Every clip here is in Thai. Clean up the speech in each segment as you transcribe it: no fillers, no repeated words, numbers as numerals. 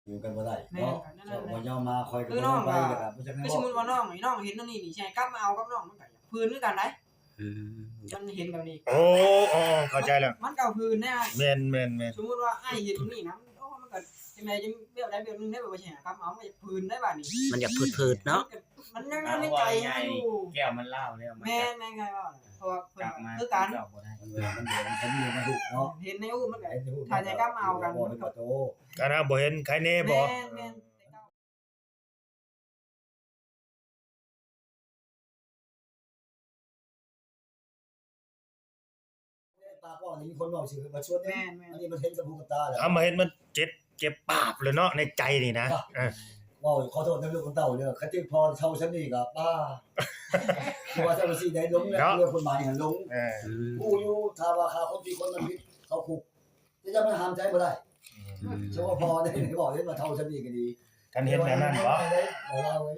อยู่กันบ่ได้แม่น เนาะ ก็นั่น เจ้า แห บ่ ละ ยอมมาคอยก็ คือ บ่ น้อง ได้ไป ก็ ก็บ่จักแน คือ ว สมมุติว่าน้องนี่น้องเห็นอันนี้นี่สิให้กลับมาเอากับน้องมันก็อยากพื้นคือกันได้ อืม มันเห็นแบบนี้ โอ้อ๋อเข้าใจแล้ว มันก็เอาพื้นได้ แม่นสมมุติว่าอ้ายเห็นตรงนี้นะมันโอ้มันก็จังไดจังแบบใดแบบหนึงได้บ่ว่าสิหากลับมาเอามันอยากพื้นได้บัดนี้ มันอยากพืดๆเนาะ มันยังในใจมันอยู่ แก้วมันเล่าแล้วมัน แม่นไงว่าเพราะว่าเพิ่ ก น ลับมา คือกัน เก่าบ่ได้ มันเวลามันเดี๋ยวมันเห็นอยู่ในรูปเนาะ เห็นในอูมันก็ เห็นในรูป ถ้าจะกลับมาเอากัน บ่เป็นประตู ก็นะบ่เห็นใครแน่บ่ แม่นปากว่านี่มีคนบอกสิมาชวน แม่ เนี่ย น อันนี้มันเห็นกับหูกับตาแล้ว เอามาเห็นมันเจ็บปาบเลยเนาะในใจนี่นะเออ ว่าขอโทษในเรื่องของเต่าเนี่ยคันที่พอเท่าฉันนี่ก็ป้าคือว่าถ้ามันสิได้ลงแล้วเรื่องคนหมายหันลง เออ อืม กูอยู่ถ้าว่าคาคนที่คนมันผิดเขาคุกจะมันห้ามใจบ่ได้เชื่อว่าพอได้บอกเห็นว่าเท่าฉันนี่ก็ดี กันเห็นแบบนั้นบ่ บ่เล่าไว้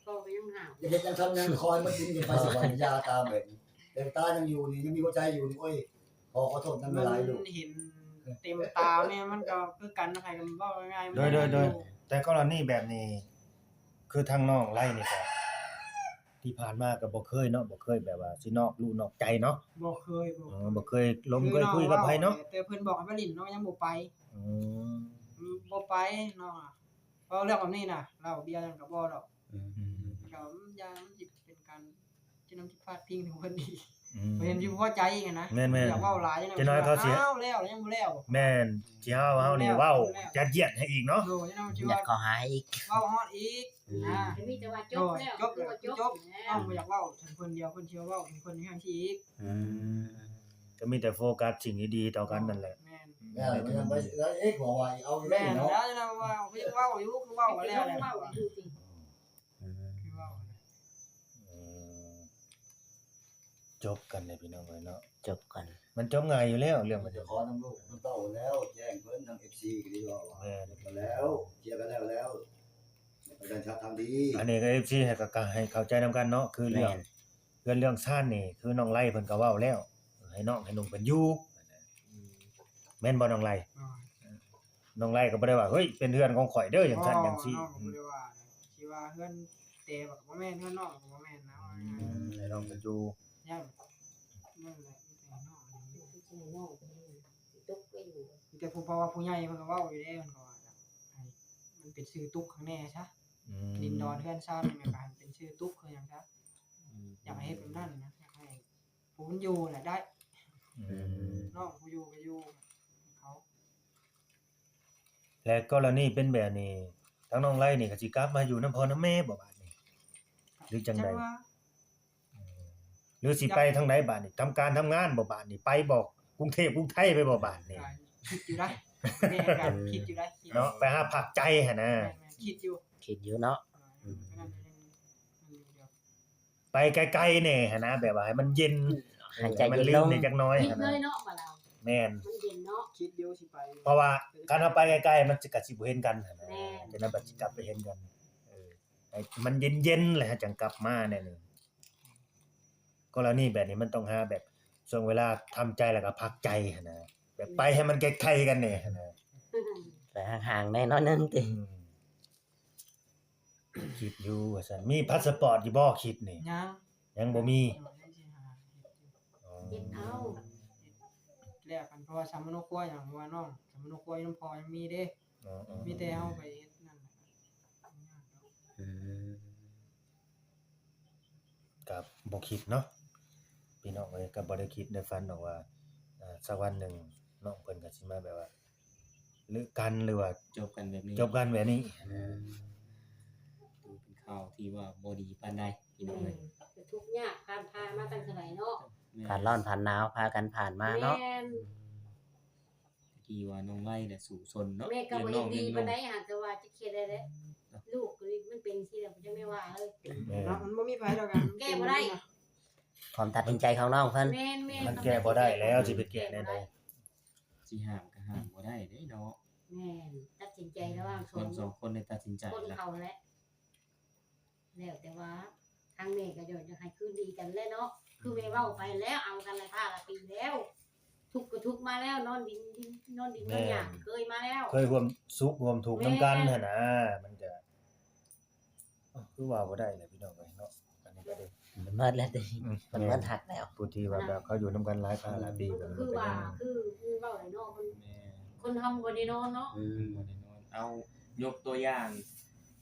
ก็ยังห่าว อย่าเฮ็ดจังทำยังคอยมันกินกันไปสักวันยาตาเหม็นแต่ตายังอยู่นี่ยังมีหัวใจอยู่นี่โอ้ยขอโทษนำ มั หลายลูก นเห็นเต็มตาเนี่ยมันก็คือกันนะใครกันเว้าง่ายๆ โดยแต่กรณีแบบนี้ คือทางน้องไล่นี่ก็ที่ผ่านมาก็บ่เคยเนาะบ่เคยแบบว่าสินอกรู้นอกใจเนาะ บ่เคย บ่เคยล้มเคยคุยกับไผเนาะ แต่เพิ่นบอกให้ไปลิ้นน้องยังบ่ไป อืม บ่ไปน้องอะเพราะเรื่องแบบนี้น่ะเหล้าเบียร์นั่นก็บ่ดอก อืม ก็ยามันสิเป็นการที่น้ำที่พาดพิงถึงเพิ่นอีก อืม เพิ่นสิบ่พอใจอีกอะนะ แม่นๆ อยากเว้าหลายจัง จะน้อยเขาเสีย อ้าวแล้วยังบ่แล้ว แม่นสิเฮานี่เว้ายัดเยียดให้อีกเนาะ โดยน้องสิ อยา ว่าก เข้าหาอีก เว้าฮอดอีกนะ จะมีแต่ว่าจ โด บ ย แล้ว จบ คือว่า จบ แล้ น้อ ว งบ่อยากเว้าถึงเพิ่นเดียวเพิ่นสิเว้าถึงเพิ่นอย่างที่อีก อืม ก็มีแต่โฟกัสสิ่งดีๆต่อกันนั่นแหละ แม่น แม่มันยังไปแล้วเอ๊ะบอกว่าเอาอยู่ แม่ ได้ น เนาะ แล้วนะว่าเพิ่นเว้าอยู่คือเว้ากันแล้วแหละ เว้าอยู่จริง อืม คือเว้า อืมจบกันเลยพี่น้องเอ้ยเนาะ จบกัน มันจบง่ายอยู่แล้วเรื่อง มั มัน น จะ จะ ขอน้ำลูกน้ำเต้าแล้วแจ้งเพิ่นทาง FC ก็ดีว่า แม่น มาแล้วเคลียร์กันแล้วอาจารย์ชัดทำดี อันนี้ก็ FC ให้ก็ให้เข้าใจนํกันเนาะคือเรื่อง แม่น เรื่องซ่านนี่คือน้องไล่เพิ่นก็เว้าแล้วให้น้องให้นุ่งเพิ่นอยู่แม่นบ่น้องไล่น้องไล่ก็บ่ได้ว่าเฮ้ยเป็นเรือนของข่อยเด้ออย่างซั่นอย่างซี่ น้องก็บ่ได้ว่าสิว่าเฮือนแต่ว่าบ่แม่นเฮือนน้องก็บ่แม่นนะว่าง่าย ให้น้องเพิ่นอยู่ ๆย่านนั่นแหละแต่น้องนี่ ๆจริงๆน้องตุ๊กก็อยู่ แต่ผู้เพราะว่าผู้ใหญ่เพิ่นก็เว้าอยู่แล้วเพิ่นก็ว่าให้มันเป็นชื่อตุ๊กข้างแน่ซะ อืม ดินดอนเฮือนซ่านแม่นก็ให้เป็นชื่อตุ๊กคือหยังซะอยากให้เฮ็ดแบบนั้นนะอยากให้ผู้มันอยู่น่ะได้ อืม น้องผู้อยู่ก็อยู่เขา และกรณีเป็นแบบนี้ทั้งน้องไล่นี่ก็สิกลับมาอยู่นำพ่อนำแม่บ่บาดนี้ หรือจังใด ว่า หรือสิไปทางใดบาดนี้ทำการทำงานบ่บาดนี้ไปบอกกรุงเทพกรุงไทยไปบ่บาดนี้ คิดอยู่ได้แม่ก็คิดอยู่ได้คิด เนาะไปหาผักใจหั่นนะ แม่ๆคิดอยู่ คิดอยู่เนาะ นั่นยังมันอยู่เดียว ไปไกลๆแหน่หั่นนะแบบว่าให้มันเย็น หายใจ มัน เย็น ลื ล ม ง ได้จักหน้อย คิด หั่น เล นะ ยเนาะว่าเรา แม่น มันเย็นเนาะ คิดอยู่สิไป เพราะว่าการเอาไปไกลๆมันจะก็สิบ่เห็นกันหั่นนะ แม่น จะนั้นบัดสิกลับไปเห็นกันให้มันเย็นๆแหละจังกลับมาแน่นี่กรณีแบบนี้มันต้องหาแบบช่วงเวลาทำใจแล้วก็พักใจหั่นนะแบบไปให้มันไกลๆกันแหน่หั่นนะ ไปห่างๆแน่น้อยนึงติ คิดอยู่ว่าซั่นมีพาสปอร์ตอยู่บ่คิดนี่ ยัง ยังบ่มี เย็นเอา แลกกันเพราะว่าสามโนครัวอย่างว่าน้องสามโนครัวยังพอยังมีเด้ อ๋อ มีแต่เฮาไปเฮ็ดนั่นแหละ อืม กับบ่คิดเนาะพี่น้องเอ้ยก็บ่ได้คิดได้ฝันดอกว่าสักวันหนึ่งน้องเพิ่นก็สิมาแบบว่าหรือกันหรือว่า จบกันแบบนี้ จบกันแบบนี้ อืม ดูเป็นข่าวที่ว่าบ่ดีปานใดพี่น้องเอ้ย ทุกข์ยากผ่านพามาตั้งเท่าไหร่เนาะ ผ่านร้อนผ่านหนาวพากันผ่านมาเนาะ แม่น ที่ว่าน้องไล่น่ะสู่ซนเนาะ แม่ก็บ่ เลี้ยงน้อง ดี เลี้ยง ปานใด นุ่ง หากแต่ว่าจะเครียดได้เด้ลูกมันเป็นสิแล้วจะไม่ว่าเลย แม่ เนาะมันบ่มีไผดอกกัน แก้บ่ได้ ความตัดสินใจของน้องเพิ่น แม่นแม่ มันแก้บ่ได้แล้วสิไปแก้แน่ใด สิห้ามก็ห้ามบ่ได้เด้เนาะ แม่นตัดสินใจระหว่าง คนสองคนได้ตัดสินใจ คน แล้ว เขาแหละแล้วแต่ว่าทางแม่ก็อยากจะให้คืนดีกันแล้วเนาะคือแม่เว้าไปแล้วเอากันละท่าละปีแล้ว ทุกข์ก็ทุกข์มาแล้วนอนดินนอนหยาเคยมาแล้ว เคยร่วมสุขร่วมทุกข์นํกันหั่นนะมันก็คือว่าบ่ได้แหละพี่น้องเอ้ยเนาะอันนี้ก็ได้ มันเมิดแล้วติมันเมิดหักแล้ว ผู้ที่ว่าแบบเขาอยู่นํกันหลายหลายปีก็ คือ เป็น ว่า อย่างนั้น คือเว้าได้เนาะ แม่ คนทำบ่ได้นอนเนาะ อืม บ่ได้นอนเอายกตัวอย่าง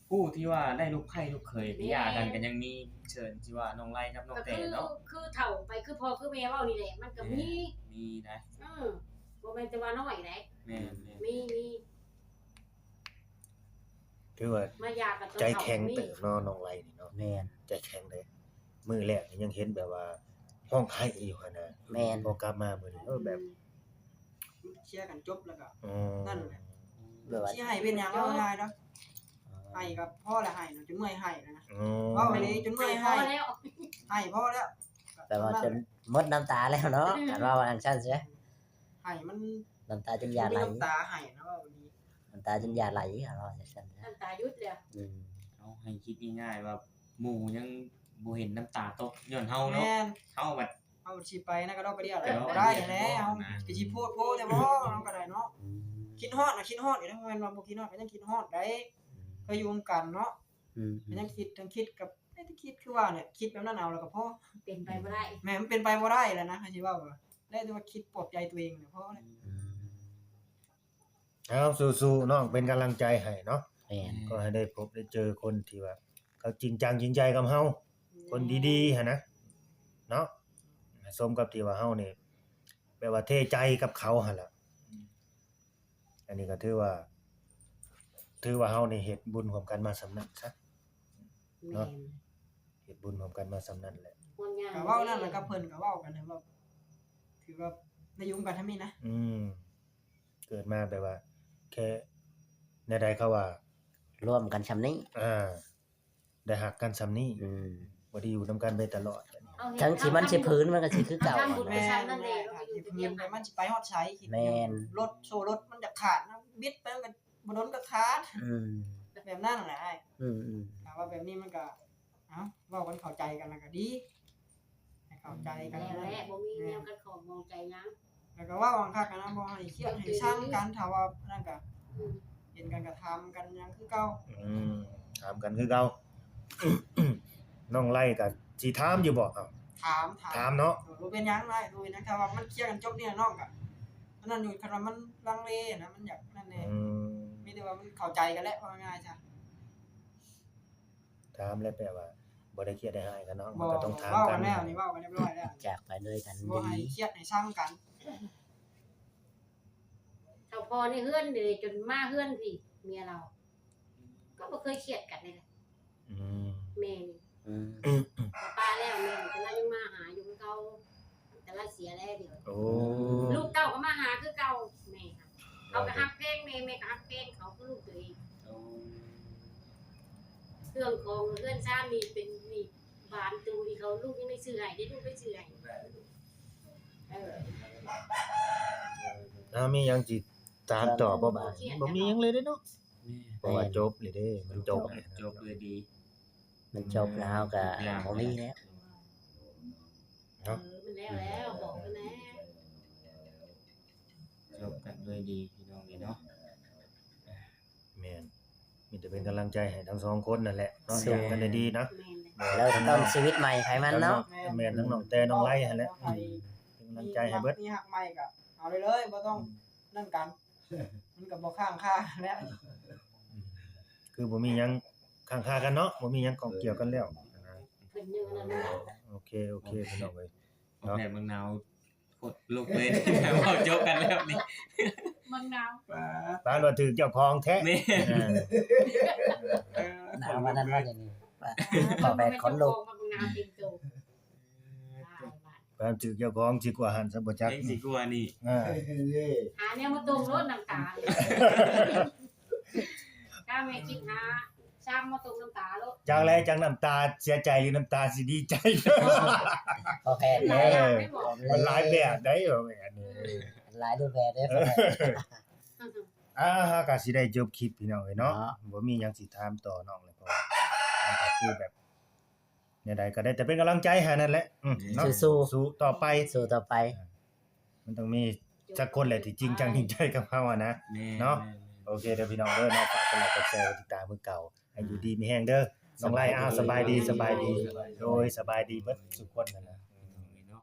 ผู้ที่ว่าได้ลูกไผ่ลูกเขยไปหย่ากันก็ยังมีเชิญที่ว่าน้องไล่กับน้อง ก็ แต่เนาะ คือเฒ่าไปคือพ่อคือแม่เว้านี่แหละมันก็มี มีนะ บ่แม่นแต่ว่าน้อยได้ แม่น มี ถือว่า มาหยากันตอน ใจ เฒ่า แข็ง มี เติบเนาะน้องไล่นี่เนาะ แม่น ใจแข็งเลยมื้อแรกนี่ยังเห็นแบบว่าห้องไห้อยู่หั่นน่ะ แม่น พอกลับมามื้อนี้แบบ เชียร์กันจบแล้วก็ อืม นั่นแหละ แบบว่า สิให้เป็นหยังเอาได้เนาะให้กับพ่อและให้เนาะจนเมื่อยให้แล้วนะ อืม เว้าไปเลยจนเมื่อย พอ ให้ แล้ว ให้พ่อแล้ว แปลว่าจนหมดน้ำตาแล้วเนาะกันว่าอันซั่นใช่ไหม ให้มัน น้ำตาจนยาไหล มีน้ำตาให้นะว่าดี น้ำตาจนยาไหลกันว่าจังซั่นนะ น้ำตาหยุดแล้ว อืม เอาให้คิดง่ายๆว่าหมู่ยังบ่เห็นน้ำตาตกย้อนเฮาเนาะ แม่น เฮาบัด เอาสิไปนะก็ดอกกระเดียว แต่ว่า ได้แล้ว นะ ก็สิพูดแต่บ่เนาะก็ได้เนาะ อืม คิดฮอดน่ะคิดฮอดอยู่ทั้งวันว่าบ่คิดฮอดก็ยังคิดฮอดได้ก็อยู่ร่วมกันเนาะ อืม ก็ยังคิดทั้งคิดกับไอ้ที่คิดคือว่าเนี่ยคิดแบบนั้นเอาแล้วก็พอ เป็นไปบ่ได้ แม่มันเป็นไปบ่ได้แล้วนะให้สิเว้าว่าได้แต่ว่าคิดปลอบใจตัวเองเนี่ยพอแล้ว อืม เอาสู้ๆน้องเป็นกำลังใจให้เนาะ แม่น ก็ให้ได้พบได้เจอคนที่ว่าเขาจริงจังจริงใจกับเฮาคนดีๆหั่นนะเนาะสมกับที่ว่าเฮานี่แบบว่าเทใจกับเขาหั่นล่ะอันนี้ก็ถือว่าเฮานี่เฮ็ดบุญร่วมกันมาสำนั้นซะ แม่น เฮ็ดบุญร่วมกันมาสำนั้นแหละ คนงาน ก็เว้านั่นแล้วก็เพิ่นก็เว้ากันนะว่าถือว่าได้ยุ่งกันทั้งนี้นะ เกิดมาแบบว่า แค่ในใดเขาว่า ร่วมกันชำนี้ ได้หักกันซำนี้ อืม บ่ได้อยู่นํกันไปตลอด เอาเฮ็ด ทั้งสิมันสิพื้นมันก็สิคือเก่า ทำบุญ แม่ ไป น นั่นแหละ แม่ เรา ที่ อยู่ พื้ เทีย น ม ไป กัน มันสิไปฮอดใช้คิด แม่น รถโซ่รถมันจะขาดนะบิดไปมันก็บ่โดนก็ขาด อืม แบบนั้นแหละ อืมอืม ถามว่าแบบนี้มันก็เอ้าเว้ากันเข้าใจกันแล้วก็ดีให้เข้าใจกัน แล้ว นะ แหละบ่มีแนวกันของมองใจหยัง แล้วก็เว่าคักกันนะบ่ให้เครียดให้ช่างกันถ้าว่านั่นก็ อืม เห็นกันก็ทำกันหยังคือเก่า ถามกันคือเก่า น้องไล่ก็สิถามอยู่บ่อ้าว ถามเนาะ รู้เป็นหยังได้รู้เป็นหยังถ้าว่ามันเคลียร์กันจบเนี่ยน้องก็อันนั้นอยู่คันว่ามันลังเลนะมันอยากนั่นแหละ อืม มีแต่ว่ามันเข้าใจกันแล้วว่าง่ายๆจ้ะ ถามแล้วแปลว่าบ่ได้เครียดได้หายกันเนาะ บ่ มันก็ต้องถาม เว้า กั กัน นแล้วนี่เว้ากันเรียบร้อยแล้ว จากไปด้วยกัน บ่ให้ ดี เครียดให้ช่างกัน เจ้าพ่อนี่เฮือนเลยจนมาเฮือนพี่เมียเรา ก็บ่เคยเครียดกันเลย อืม แม่นี่ อืม ป้าแล้วแม่แต่ละยังมาหาอยู่คือเก่าแต่ละเสียแล้วเดี๋ยว โอ้ ลูกเก่าก็มาหาคือเก่าแม่ค่ะเขาก็ฮักเพลงแม่แม่ก็ฮักเพลงเขาคือลูกตัวเองเครื่องของเพื่อนชาตินี่เป็นนี่บานตูที่เขาลูกยังไม่ซื้อให้ได้ลูกไปซื้อให้เออ มีหยังสิถามต่อบ่บาดบ่มีหยังเลยเด้เนาะเพราะว่าจบเลยเด้มันจบเลย จบเลยดี มันจบแล้วก็บ่มีแล้ว มันแล้วบอกกันนะ จบกันด้วยดีพี่น้องเนาะ แม่นมีแต่เป็นกำลังใจให้ทั้งสองคนนั่นแหละเนาะอยากกันได้ดีนะ แม่นเลย แล้วต้นชีวิตใหม่ไผมันเนาะ แม่นทั้งน้องแต่น้องไล่หั่นแหละ ให้ เป็นกำลังใจให้เบิด มีหักใหม่ก็เอาเลยบ่ต้องนั่นกัน มันก็บ่ข้างค่าแล้ว คือบ่มีหยังข้างคากันเนาะบ่มีหยังกองเกี่ยวกันแล้ว เพิ่นยังนั่นน่ะ โอเคพี่น้องเอ้ย แม่เมืองนาวกดลูกเลย เอาจบกันแล้วนี่ เมืองนาว ปานว่าถือเจ้าของแท้ นี่ หนาววันนั้นว่าอย่างนี้ว่าขอแบกขนลุก เมืองนาวจริงโต ปานถือเจ้าของสิกว่าหันซะบ่จัก ยังสิกลัวนี่ หาเนี่ยมาตรงรถน้ำตาเลยถ้าแม่คิดหาซ้ำมาตรงน้ำตาแล้ว จากแลจังน้ำตาเสียใจหรือน้ำตาสิดีใจ พอแพทย์ ห เล ลาย ย อย่างไม่บอก มันหลายแบบได้บ่แม่น หลายรูปแบบเด้อพอแพทย์ ฮะก็สิได้จบคลิปพี่น้องเอ้ยเนาะ เนาะ บ่มีหยังสิถามต่อน้องเลยเพราะว่ามันก็คือแบบใดๆก็ได้แต่เป็นกำลังใจให้นั่นแหละเนาะ สู้ สู้ต่อไป สู้ต่อไป มันต้องมีสักคนแหละที่จริงจังจริงใจกับเฮาอะนะ แม่ เนาะ โอเคเด้อพี่น้องเด้อเนาะฝากกดไลค์กดแชร์กดติดตามมือเก่าให้อยู่ดีมีแฮงเด้อน้องไล่อ้าวสบายดีโดยสบายดีเบิดทุกคนนั่นแหละ